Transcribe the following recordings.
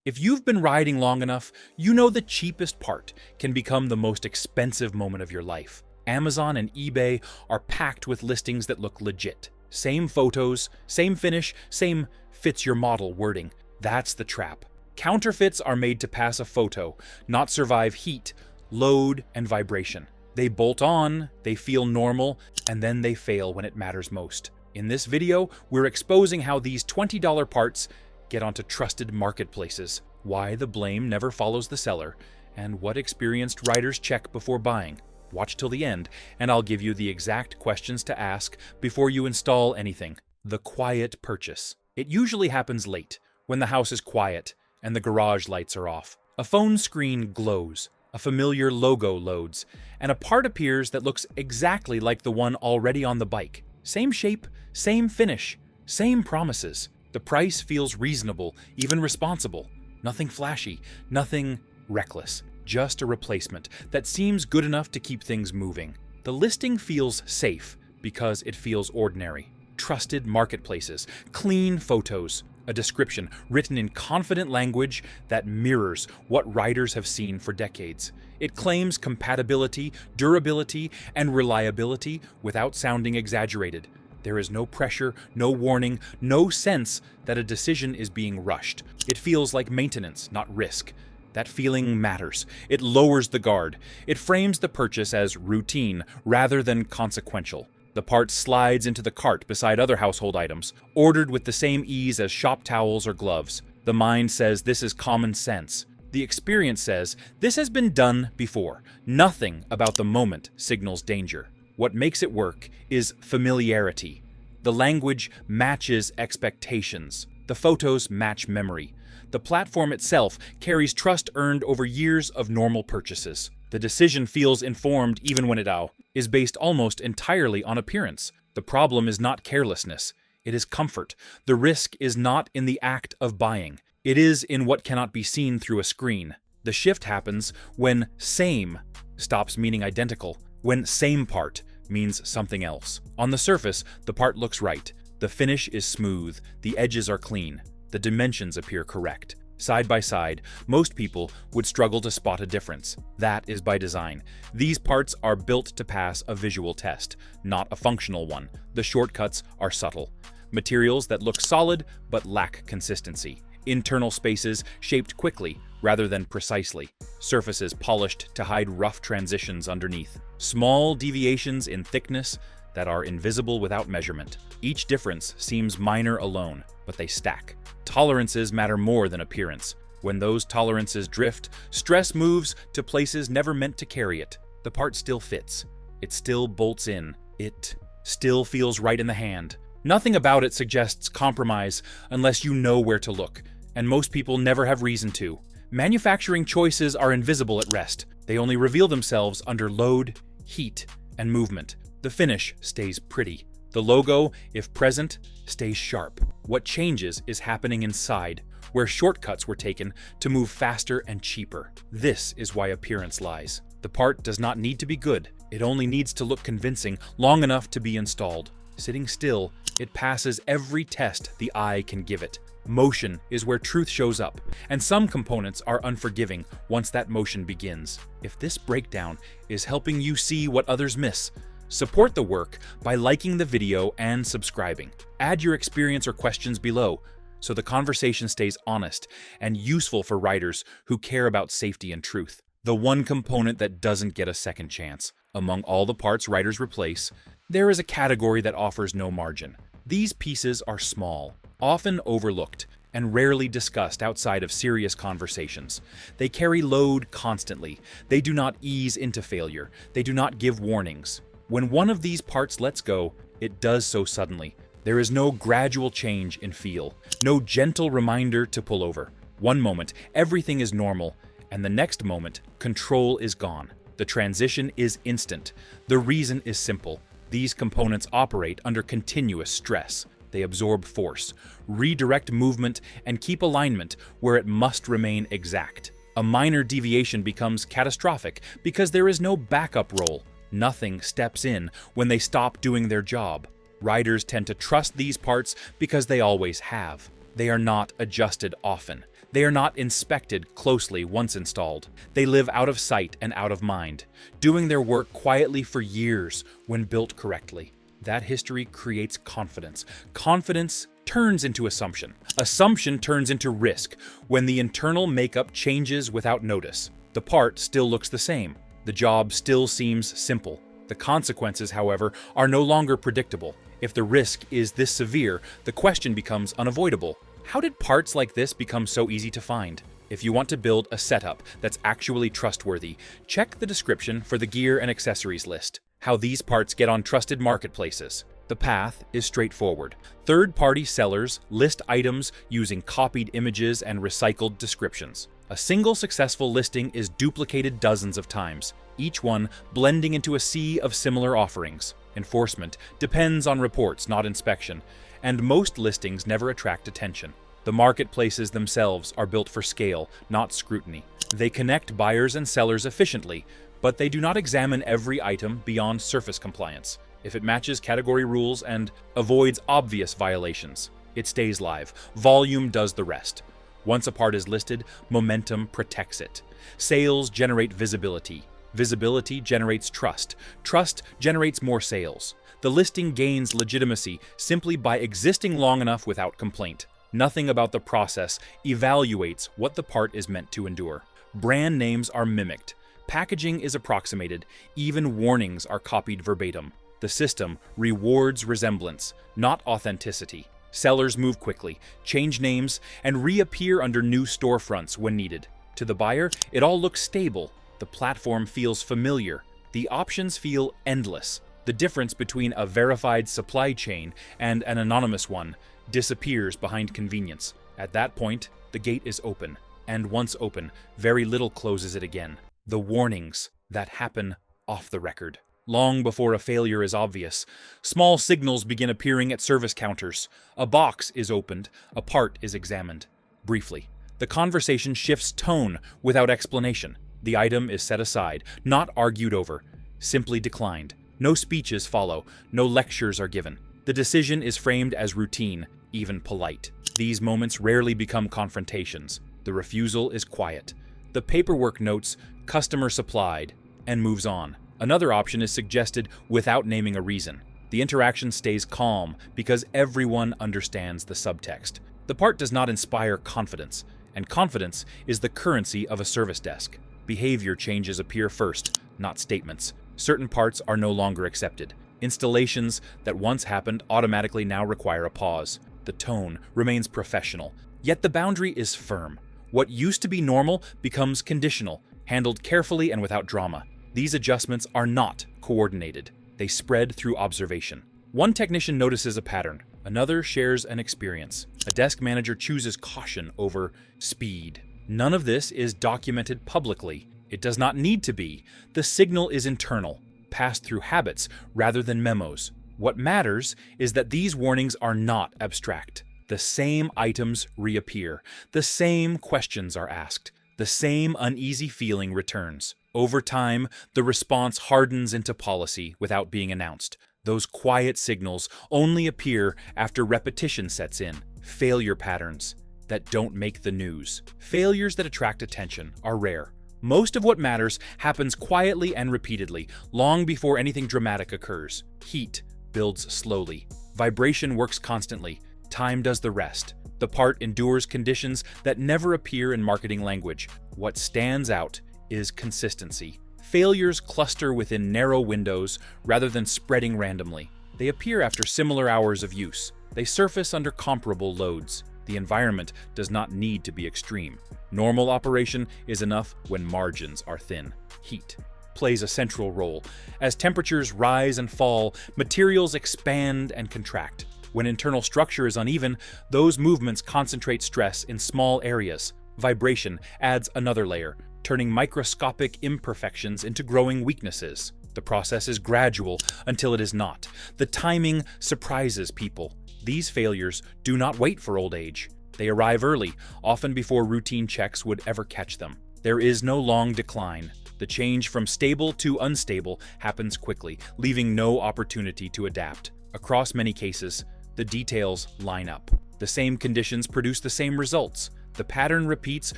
If you've been riding long enough, you know the cheapest part can become the most expensive moment of your life. Amazon and eBay are packed with listings that look legit. Same photos, same finish, same fits your model wording. That's the trap. Counterfeits are made to pass a photo, not survive heat, load, and vibration. They bolt on, they feel normal, and then they fail when it matters most. In this video, we're exposing how these $20 parts get onto trusted marketplaces, why the blame never follows the seller, and what experienced riders check before buying. Watch till the end, and I'll give you the exact questions to ask before you install anything. The quiet purchase. It usually happens late, when the house is quiet and the garage lights are off. A phone screen glows, a familiar logo loads, and a part appears that looks exactly like the one already on the bike. Same shape, same finish, same promises. The price feels reasonable, even responsible. Nothing flashy, nothing reckless. Just a replacement that seems good enough to keep things moving. The listing feels safe because it feels ordinary. Trusted marketplaces, clean photos, a description written in confident language that mirrors what riders have seen for decades. It claims compatibility, durability, and reliability without sounding exaggerated. There is no pressure, no warning, no sense that a decision is being rushed. It feels like maintenance, not risk. That feeling matters. It lowers the guard. It frames the purchase as routine rather than consequential. The part slides into the cart beside other household items, ordered with the same ease as shop towels or gloves. The mind says this is common sense. The experience says this has been done before. Nothing about the moment signals danger. What makes it work is familiarity. The language matches expectations. The photos match memory. The platform itself carries trust earned over years of normal purchases. The decision feels informed even when it is based almost entirely on appearance. The problem is not carelessness. It is comfort. The risk is not in the act of buying. It is in what cannot be seen through a screen. The shift happens when same stops meaning identical, when same part means something else. On the surface, the part looks right. The finish is smooth. The edges are clean. The dimensions appear correct. Side by side, most people would struggle to spot a difference. That is by design. These parts are built to pass a visual test, not a functional one. The shortcuts are subtle. Materials that look solid but lack consistency. Internal spaces shaped quickly rather than precisely. Surfaces polished to hide rough transitions underneath. Small deviations in thickness that are invisible without measurement. Each difference seems minor alone, but they stack. Tolerances matter more than appearance. When those tolerances drift, stress moves to places never meant to carry it. The part still fits. It still bolts in. It still feels right in the hand. Nothing about it suggests compromise unless you know where to look, and most people never have reason to. Manufacturing choices are invisible at rest. They only reveal themselves under load, heat, and movement. The finish stays pretty. The logo, if present, stays sharp. What changes is happening inside, where shortcuts were taken to move faster and cheaper. This is why appearance lies. The part does not need to be good. It only needs to look convincing long enough to be installed. Sitting still, it passes every test the eye can give it. Motion is where truth shows up, and some components are unforgiving once that motion begins. If this breakdown is helping you see what others miss, support the work by liking the video and subscribing. Add your experience or questions below so the conversation stays honest and useful for riders who care about safety and truth. The one component that doesn't get a second chance. Among all the parts riders replace, there is a category that offers no margin. These pieces are small, often overlooked, and rarely discussed outside of serious conversations. They carry load constantly. They do not ease into failure. They do not give warnings. When one of these parts lets go, it does so suddenly. There is no gradual change in feel, no gentle reminder to pull over. One moment, everything is normal, and the next moment, control is gone. The transition is instant. The reason is simple. These components operate under continuous stress. They absorb force, redirect movement, and keep alignment where it must remain exact. A minor deviation becomes catastrophic because there is no backup role. Nothing steps in when they stop doing their job. Riders tend to trust these parts because they always have. They are not adjusted often. They are not inspected closely once installed. They live out of sight and out of mind, doing their work quietly for years when built correctly. That history creates confidence. Confidence turns into assumption. Assumption turns into risk when the internal makeup changes without notice. The part still looks the same. The job still seems simple. The consequences, however, are no longer predictable. If the risk is this severe, the question becomes unavoidable. How did parts like this become so easy to find? If you want to build a setup that's actually trustworthy, check the description for the gear and accessories list. How these parts get on trusted marketplaces. The path is straightforward. Third-party sellers list items using copied images and recycled descriptions. A single successful listing is duplicated dozens of times, each one blending into a sea of similar offerings. Enforcement depends on reports, not inspection, and most listings never attract attention. The marketplaces themselves are built for scale, not scrutiny. They connect buyers and sellers efficiently, but they do not examine every item beyond surface compliance. If it matches category rules and avoids obvious violations, it stays live. Volume does the rest. Once a part is listed, momentum protects it. Sales generate visibility. Visibility generates trust. Trust generates more sales. The listing gains legitimacy simply by existing long enough without complaint. Nothing about the process evaluates what the part is meant to endure. Brand names are mimicked. Packaging is approximated. Even warnings are copied verbatim. The system rewards resemblance, not authenticity. Sellers move quickly, change names, and reappear under new storefronts when needed. To the buyer, it all looks stable. The platform feels familiar. The options feel endless. The difference between a verified supply chain and an anonymous one disappears behind convenience. At that point, the gate is open, and once open, very little closes it again. The warnings that happen off the record. Long before a failure is obvious, small signals begin appearing at service counters. A box is opened, a part is examined. Briefly, the conversation shifts tone without explanation. The item is set aside, not argued over, simply declined. No speeches follow, no lectures are given. The decision is framed as routine, even polite. These moments rarely become confrontations. The refusal is quiet. The paperwork notes "customer supplied" and moves on. Another option is suggested without naming a reason. The interaction stays calm because everyone understands the subtext. The part does not inspire confidence, and confidence is the currency of a service desk. Behavior changes appear first, not statements. Certain parts are no longer accepted. Installations that once happened automatically now require a pause. The tone remains professional, yet the boundary is firm. What used to be normal becomes conditional, handled carefully and without drama. These adjustments are not coordinated. They spread through observation. One technician notices a pattern. Another shares an experience. A desk manager chooses caution over speed. None of this is documented publicly. It does not need to be. The signal is internal, passed through habits rather than memos. What matters is that these warnings are not abstract. The same items reappear. The same questions are asked. The same uneasy feeling returns. Over time, the response hardens into policy without being announced. Those quiet signals only appear after repetition sets in. Failure patterns that don't make the news. Failures that attract attention are rare. Most of what matters happens quietly and repeatedly, long before anything dramatic occurs. Heat builds slowly. Vibration works constantly. Time does the rest. The part endures conditions that never appear in marketing language. What stands out is consistency. Failures cluster within narrow windows rather than spreading randomly. They appear after similar hours of use. They surface under comparable loads. The environment does not need to be extreme. Normal operation is enough when margins are thin. Heat plays a central role. As temperatures rise and fall, materials expand and contract. When internal structure is uneven, those movements concentrate stress in small areas. Vibration adds another layer, turning microscopic imperfections into growing weaknesses. The process is gradual until it is not. The timing surprises people. These failures do not wait for old age. They arrive early, often before routine checks would ever catch them. There is no long decline. The change from stable to unstable happens quickly, leaving no opportunity to adapt. Across many cases, the details line up. The same conditions produce the same results. The pattern repeats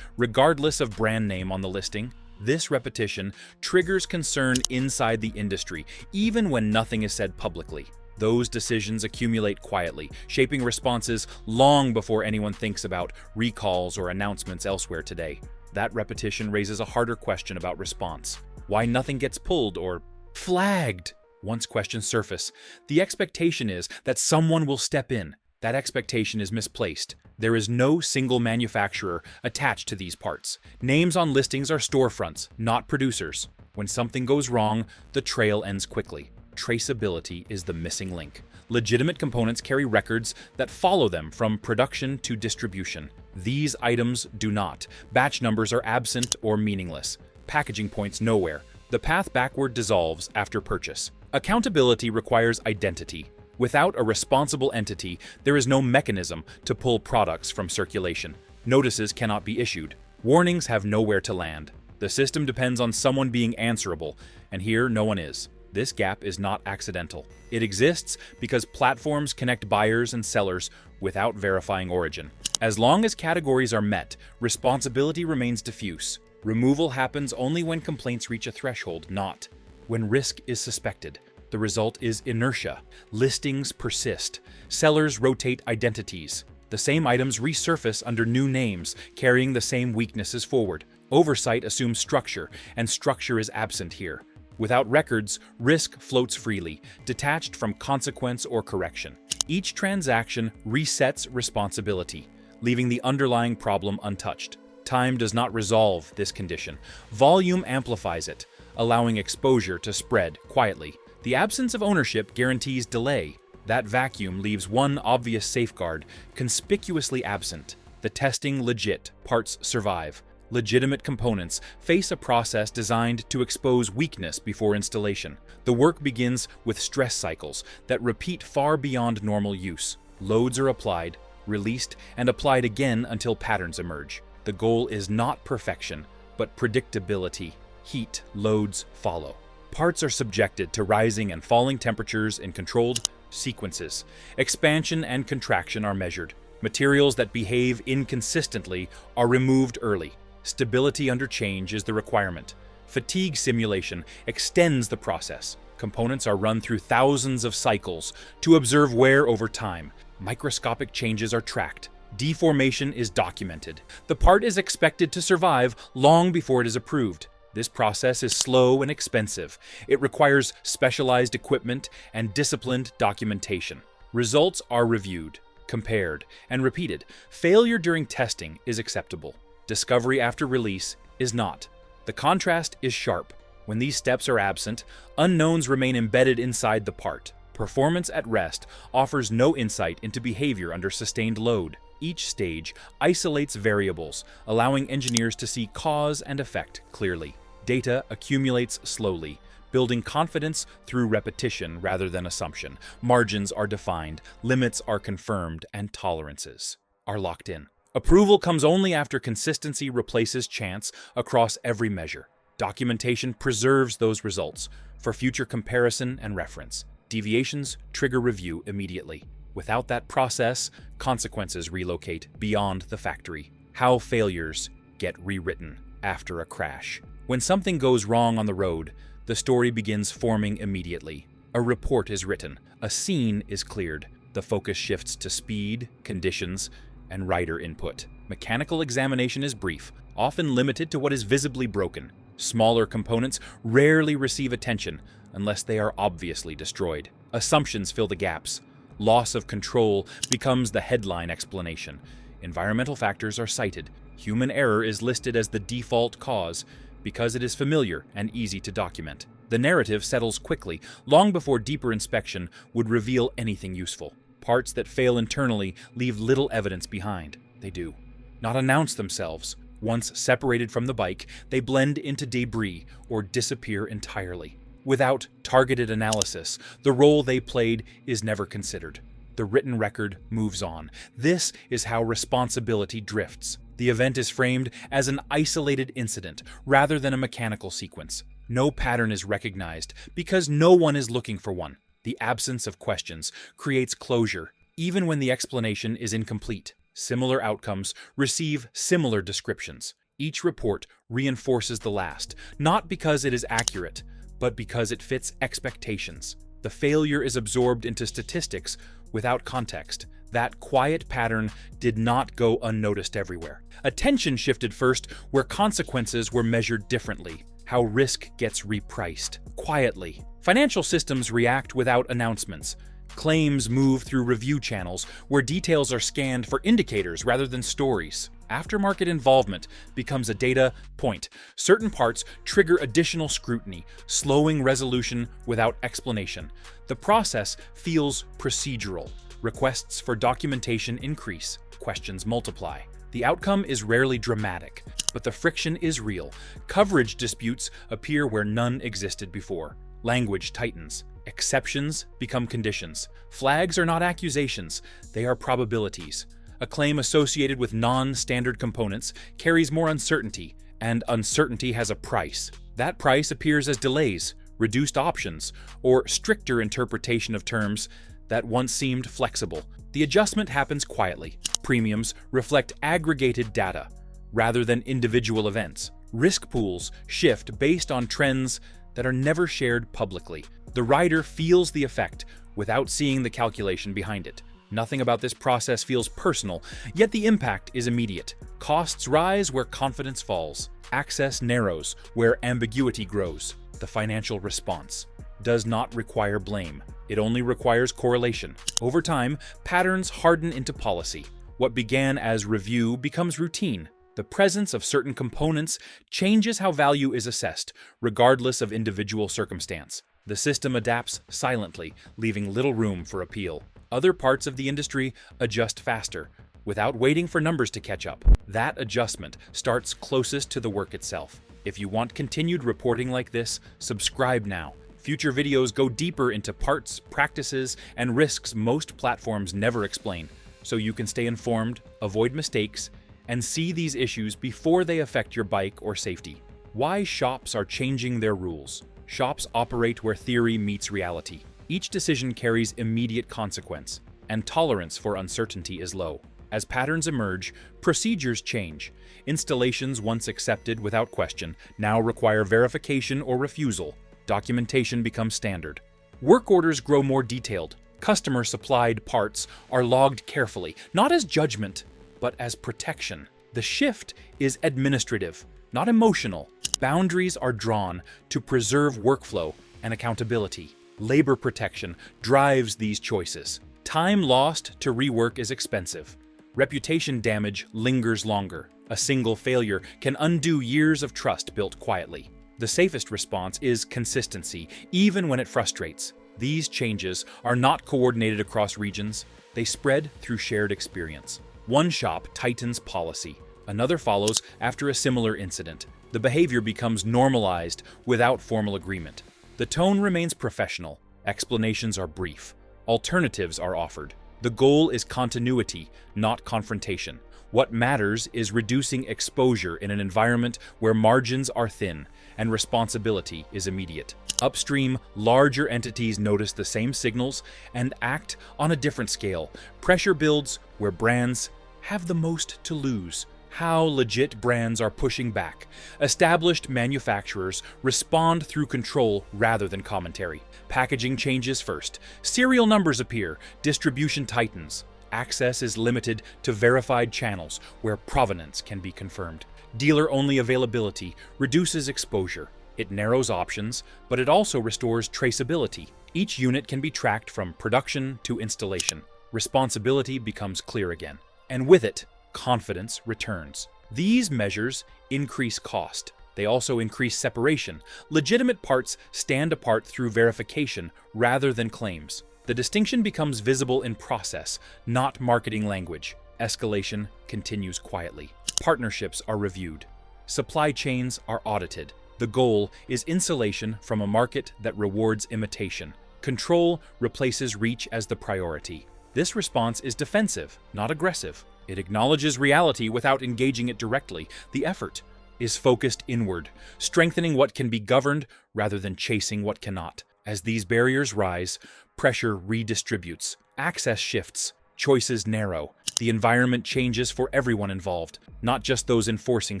regardless of brand name on the listing. This repetition triggers concern inside the industry, even when nothing is said publicly. Those decisions accumulate quietly, shaping responses long before anyone thinks about recalls or announcements elsewhere today. That repetition raises a harder question about response. Why nothing gets pulled or flagged? Once questions surface, the expectation is that someone will step in. That expectation is misplaced. There is no single manufacturer attached to these parts. Names on listings are storefronts, not producers. When something goes wrong, the trail ends quickly. Traceability is the missing link. Legitimate components carry records that follow them from production to distribution. These items do not. Batch numbers are absent or meaningless. Packaging points nowhere. The path backward dissolves after purchase. Accountability requires identity. Without a responsible entity, there is no mechanism to pull products from circulation. Notices cannot be issued. Warnings have nowhere to land. The system depends on someone being answerable, and here no one is. This gap is not accidental. It exists because platforms connect buyers and sellers without verifying origin. As long as categories are met, responsibility remains diffuse. Removal happens only when complaints reach a threshold, not when risk is suspected. The result is inertia. Listings persist. Sellers rotate identities. The same items resurface under new names, carrying the same weaknesses forward. Oversight assumes structure, and structure is absent here. Without records, risk floats freely, detached from consequence or correction. Each transaction resets responsibility, leaving the underlying problem untouched. Time does not resolve this condition. Volume amplifies it, allowing exposure to spread quietly. The absence of ownership guarantees delay. That vacuum leaves one obvious safeguard conspicuously absent. The testing legit, parts survive. Legitimate components face a process designed to expose weakness before installation. The work begins with stress cycles that repeat far beyond normal use. Loads are applied, released, and applied again until patterns emerge. The goal is not perfection, but predictability. Heat loads follow. Parts are subjected to rising and falling temperatures in controlled sequences. Expansion and contraction are measured. Materials that behave inconsistently are removed early. Stability under change is the requirement. Fatigue simulation extends the process. Components are run through thousands of cycles to observe wear over time. Microscopic changes are tracked. Deformation is documented. The part is expected to survive long before it is approved. This process is slow and expensive. It requires specialized equipment and disciplined documentation. Results are reviewed, compared, and repeated. Failure during testing is acceptable. Discovery after release is not. The contrast is sharp. When these steps are absent, unknowns remain embedded inside the part. Performance at rest offers no insight into behavior under sustained load. Each stage isolates variables, allowing engineers to see cause and effect clearly. Data accumulates slowly, building confidence through repetition rather than assumption. Margins are defined, limits are confirmed, and tolerances are locked in. Approval comes only after consistency replaces chance across every measure. Documentation preserves those results for future comparison and reference. Deviations trigger review immediately. Without that process, consequences relocate beyond the factory. How failures get rewritten after a crash. When something goes wrong on the road, the story begins forming immediately. A report is written, a scene is cleared. The focus shifts to speed, conditions, and rider input. Mechanical examination is brief, often limited to what is visibly broken. Smaller components rarely receive attention unless they are obviously destroyed. Assumptions fill the gaps. Loss of control becomes the headline explanation. Environmental factors are cited. Human error is listed as the default cause because it is familiar and easy to document. The narrative settles quickly, long before deeper inspection would reveal anything useful. Parts that fail internally leave little evidence behind. They do not announce themselves. Once separated from the bike, they blend into debris or disappear entirely. Without targeted analysis, the role they played is never considered. The written record moves on. This is how responsibility drifts. The event is framed as an isolated incident rather than a mechanical sequence. No pattern is recognized because no one is looking for one. The absence of questions creates closure, even when the explanation is incomplete. Similar outcomes receive similar descriptions. Each report reinforces the last, not because it is accurate, but because it fits expectations. The failure is absorbed into statistics without context. That quiet pattern did not go unnoticed everywhere. Attention shifted first where consequences were measured differently, how risk gets repriced, quietly. Financial systems react without announcements. Claims move through review channels where details are scanned for indicators rather than stories. Aftermarket involvement becomes a data point. Certain parts trigger additional scrutiny, slowing resolution without explanation. The process feels procedural. Requests for documentation increase, questions multiply. The outcome is rarely dramatic, but the friction is real. Coverage disputes appear where none existed before. Language tightens. Exceptions become conditions. Flags are not accusations, they are probabilities. A claim associated with non-standard components carries more uncertainty, and uncertainty has a price. That price appears as delays, reduced options, or stricter interpretation of terms that once seemed flexible. The adjustment happens quietly. Premiums reflect aggregated data rather than individual events. Risk pools shift based on trends that are never shared publicly. The rider feels the effect without seeing the calculation behind it. Nothing about this process feels personal, yet the impact is immediate. Costs rise where confidence falls. Access narrows where ambiguity grows. The financial response does not require blame. It only requires correlation. Over time, patterns harden into policy. What began as review becomes routine. The presence of certain components changes how value is assessed, regardless of individual circumstance. The system adapts silently, leaving little room for appeal. Other parts of the industry adjust faster, without waiting for numbers to catch up. That adjustment starts closest to the work itself. If you want continued reporting like this, subscribe now. Future videos go deeper into parts, practices, and risks most platforms never explain, so you can stay informed, avoid mistakes, and see these issues before they affect your bike or safety. Why shops are changing their rules. Shops operate where theory meets reality. Each decision carries immediate consequence, and tolerance for uncertainty is low. As patterns emerge, procedures change. Installations once accepted without question now require verification or refusal. Documentation becomes standard. Work orders grow more detailed. Customer-supplied parts are logged carefully, not as judgment, but as protection. The shift is administrative, not emotional. Boundaries are drawn to preserve workflow and accountability. Labor protection drives these choices. Time lost to rework is expensive. Reputation damage lingers longer. A single failure can undo years of trust built quietly. The safest response is consistency, even when it frustrates. These changes are not coordinated across regions. They spread through shared experience. One shop tightens policy. Another follows after a similar incident. The behavior becomes normalized without formal agreement. The tone remains professional. Explanations are brief. Alternatives are offered. The goal is continuity, not confrontation. What matters is reducing exposure in an environment where margins are thin and responsibility is immediate. Upstream, larger entities notice the same signals and act on a different scale. Pressure builds where brands have the most to lose. How legit brands are pushing back. Established manufacturers respond through control rather than commentary. Packaging changes first. Serial numbers appear. Distribution tightens. Access is limited to verified channels where provenance can be confirmed. Dealer-only availability reduces exposure. It narrows options, but it also restores traceability. Each unit can be tracked from production to installation. Responsibility becomes clear again. And with it, confidence returns. These measures increase cost. They also increase separation. Legitimate parts stand apart through verification rather than claims. The distinction becomes visible in process, not marketing language. Escalation continues quietly. Partnerships are reviewed. Supply chains are audited. The goal is insulation from a market that rewards imitation. Control replaces reach as the priority. This response is defensive, not aggressive. It acknowledges reality without engaging it directly. The effort is focused inward, strengthening what can be governed rather than chasing what cannot. As these barriers rise, pressure redistributes. Access shifts. Choices narrow. The environment changes for everyone involved, not just those enforcing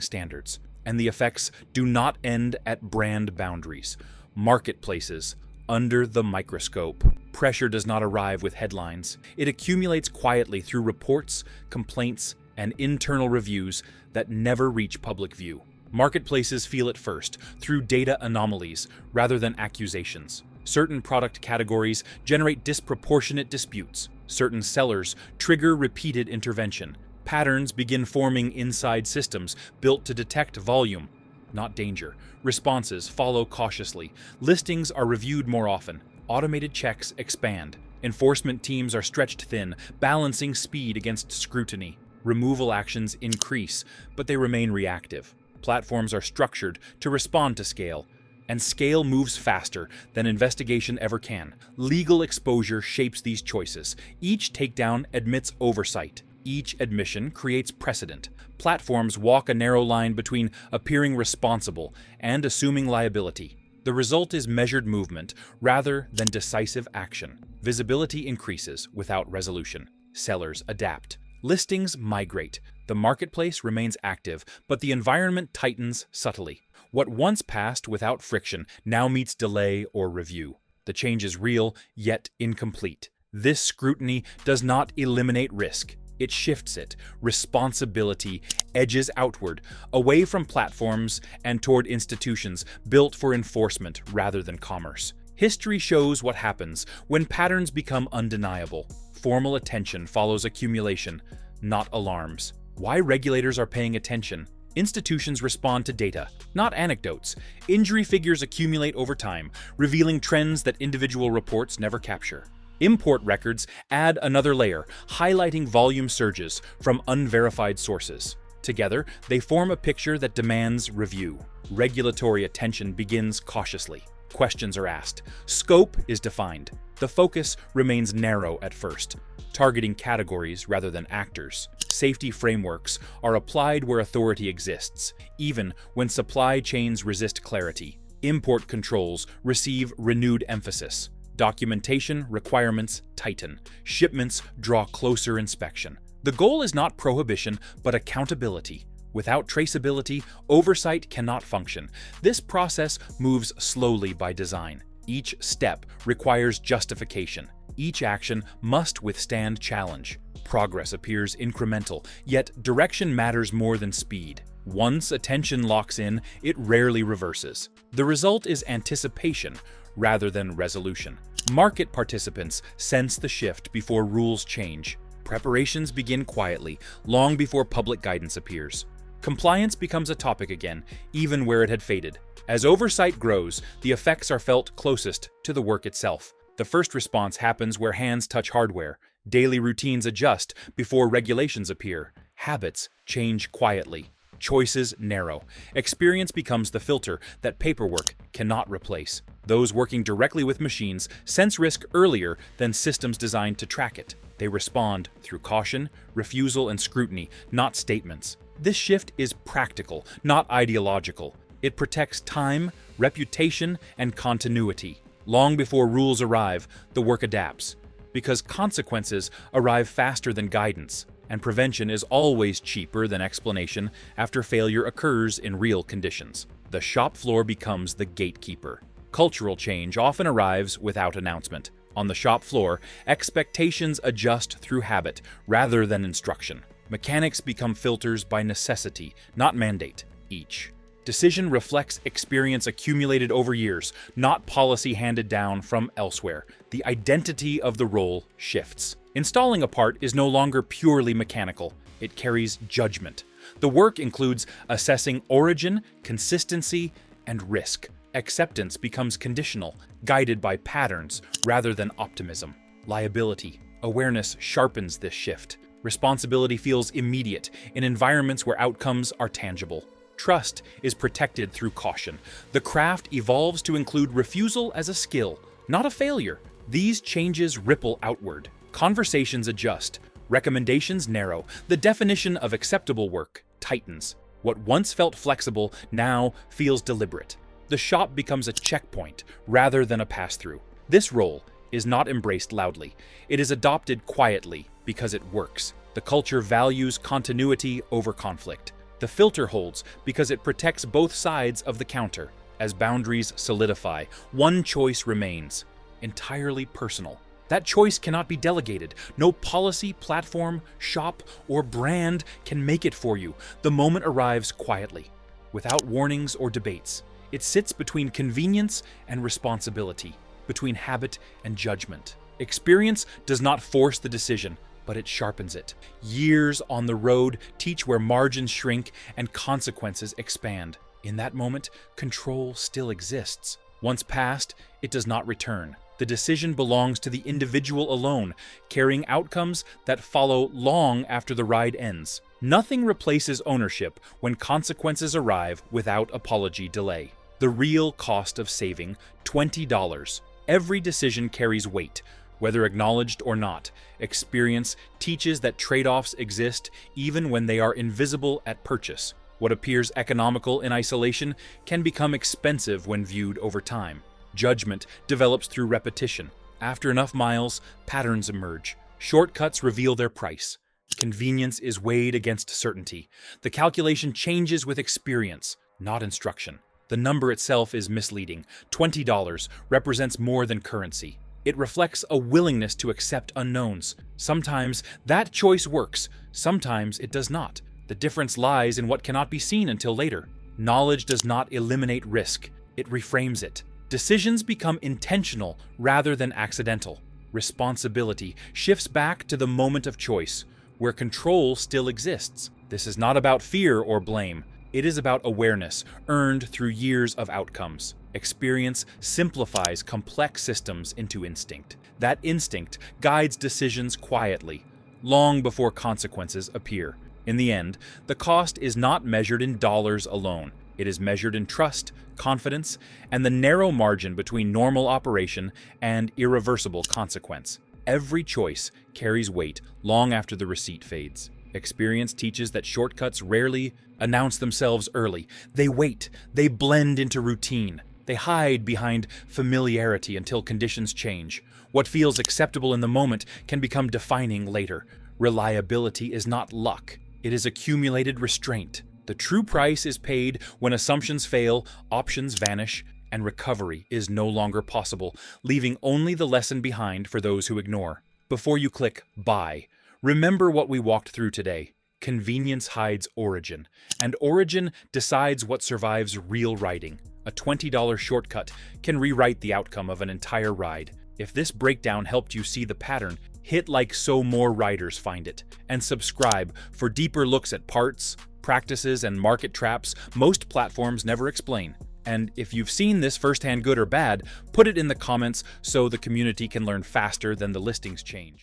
standards. And the effects do not end at brand boundaries. Marketplaces, under the microscope. Pressure does not arrive with headlines. It accumulates quietly through reports, complaints, and internal reviews that never reach public view. Marketplaces feel it first, through data anomalies rather than accusations. Certain product categories generate disproportionate disputes. Certain sellers trigger repeated intervention. Patterns begin forming inside systems built to detect volume, not danger. Responses follow cautiously. Listings are reviewed more often. Automated checks expand. Enforcement teams are stretched thin, balancing speed against scrutiny. Removal actions increase, but they remain reactive. Platforms are structured to respond to scale, and scale moves faster than investigation ever can. Legal exposure shapes these choices. Each takedown admits oversight. Each admission creates precedent. Platforms walk a narrow line between appearing responsible and assuming liability. The result is measured movement rather than decisive action. Visibility increases without resolution. Sellers adapt. Listings migrate. The marketplace remains active, but the environment tightens subtly. What once passed without friction now meets delay or review. The change is real, yet incomplete. This scrutiny does not eliminate risk. It shifts it. Responsibility edges outward, away from platforms and toward institutions built for enforcement rather than commerce. History shows what happens when patterns become undeniable. Formal attention follows accumulation, not alarms. Why regulators are paying attention? Institutions respond to data, not anecdotes. Injury figures accumulate over time, revealing trends that individual reports never capture. Import records add another layer, highlighting volume surges from unverified sources. Together, they form a picture that demands review. Regulatory attention begins cautiously. Questions are asked. Scope is defined. The focus remains narrow at first, targeting categories rather than actors. Safety frameworks are applied where authority exists, even when supply chains resist clarity. Import controls receive renewed emphasis. Documentation requirements tighten. Shipments draw closer inspection. The goal is not prohibition, but accountability. Without traceability, oversight cannot function. This process moves slowly by design. Each step requires justification. Each action must withstand challenge. Progress appears incremental, yet direction matters more than speed. Once attention locks in, it rarely reverses. The result is anticipation rather than resolution. Market participants sense the shift before rules change. Preparations begin quietly, long before public guidance appears. Compliance becomes a topic again, even where it had faded. As oversight grows, the effects are felt closest to the work itself. The first response happens where hands touch hardware. Daily routines adjust before regulations appear. Habits change quietly. Choices narrow. Experience becomes the filter that paperwork cannot replace. Those working directly with machines sense risk earlier than systems designed to track it. They respond through caution, refusal, and scrutiny, not statements. This shift is practical, not ideological. It protects time, reputation, and continuity. Long before rules arrive, the work adapts, because consequences arrive faster than guidance, and prevention is always cheaper than explanation after failure occurs in real conditions. The shop floor becomes the gatekeeper. Cultural change often arrives without announcement. On the shop floor, expectations adjust through habit rather than instruction. Mechanics become filters by necessity, not mandate. Each decision reflects experience accumulated over years, not policy handed down from elsewhere. The identity of the role shifts. Installing a part is no longer purely mechanical. It carries judgment. The work includes assessing origin, consistency, and risk. Acceptance becomes conditional, guided by patterns rather than optimism. Liability. Awareness sharpens this shift. Responsibility feels immediate in environments where outcomes are tangible. Trust is protected through caution. The craft evolves to include refusal as a skill, not a failure. These changes ripple outward. Conversations adjust. Recommendations narrow. The definition of acceptable work tightens. What once felt flexible now feels deliberate. The shop becomes a checkpoint rather than a pass-through. This role is not embraced loudly. It is adopted quietly because it works. The culture values continuity over conflict. The filter holds because it protects both sides of the counter. As boundaries solidify, one choice remains, entirely personal. That choice cannot be delegated. No policy, platform, shop, or brand can make it for you. The moment arrives quietly, without warnings or debates. It sits between convenience and responsibility, between habit and judgment. Experience does not force the decision, but it sharpens it. Years on the road teach where margins shrink and consequences expand. In that moment, control still exists. Once passed, it does not return. The decision belongs to the individual alone, carrying outcomes that follow long after the ride ends. Nothing replaces ownership when consequences arrive without apology delay. The real cost of saving, $20. Every decision carries weight, whether acknowledged or not. Experience teaches that trade-offs exist even when they are invisible at purchase. What appears economical in isolation can become expensive when viewed over time. Judgment develops through repetition. After enough miles, patterns emerge. Shortcuts reveal their price. Convenience is weighed against certainty. The calculation changes with experience, not instruction. The number itself is misleading. $20 represents more than currency. It reflects a willingness to accept unknowns. Sometimes that choice works, sometimes it does not. The difference lies in what cannot be seen until later. Knowledge does not eliminate risk, it reframes it. Decisions become intentional rather than accidental. Responsibility shifts back to the moment of choice, where control still exists. This is not about fear or blame. It is about awareness, earned through years of outcomes. Experience simplifies complex systems into instinct. That instinct guides decisions quietly, long before consequences appear. In the end, the cost is not measured in dollars alone. It is measured in trust, confidence, and the narrow margin between normal operation and irreversible consequence. Every choice carries weight long after the receipt fades. Experience teaches that shortcuts rarely announce themselves early. They wait, they blend into routine. They hide behind familiarity until conditions change. What feels acceptable in the moment can become defining later. Reliability is not luck. It is accumulated restraint. The true price is paid when assumptions fail, options vanish, and recovery is no longer possible, leaving only the lesson behind for those who ignore. Before you click buy, remember what we walked through today. Convenience hides origin, and origin decides what survives real riding. A $20 shortcut can rewrite the outcome of an entire ride. If this breakdown helped you see the pattern, hit like so more riders find it, and subscribe for deeper looks at parts, practices, and market traps most platforms never explain. And if you've seen this firsthand, good or bad, put it in the comments so the community can learn faster than the listings change.